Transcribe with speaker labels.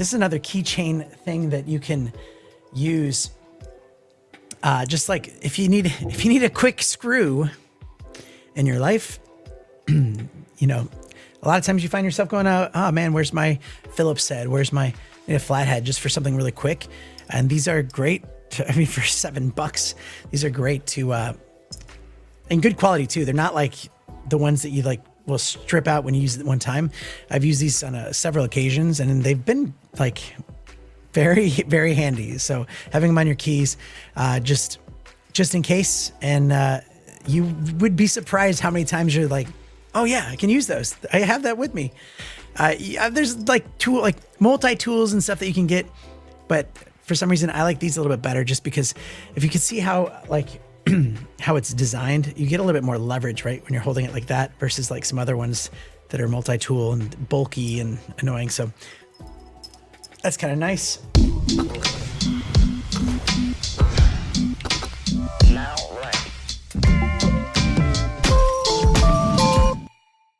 Speaker 1: This is another keychain thing that you can use. Just like if you need a quick screw in your life, you know, a lot of times you find yourself going out, oh man, where's my phillips head? Where's my flathead, just for something really quick. And these are great. I mean, for $7, these are great to, and good quality too. They're not like the ones that you like will strip out when you use it one time. I've used these on several occasions, and they've been like very, very handy. So having them on your keys, just in case. And you would be surprised how many times you're like, oh yeah, I can use those. I have that with me. There's like multi-tools and stuff that you can get, but for some reason I like these a little bit better, just because if you can see how how it's designed, you get a little bit more leverage, right? When you're holding it like that versus like some other ones that are multi-tool and bulky and annoying. So that's kind of nice.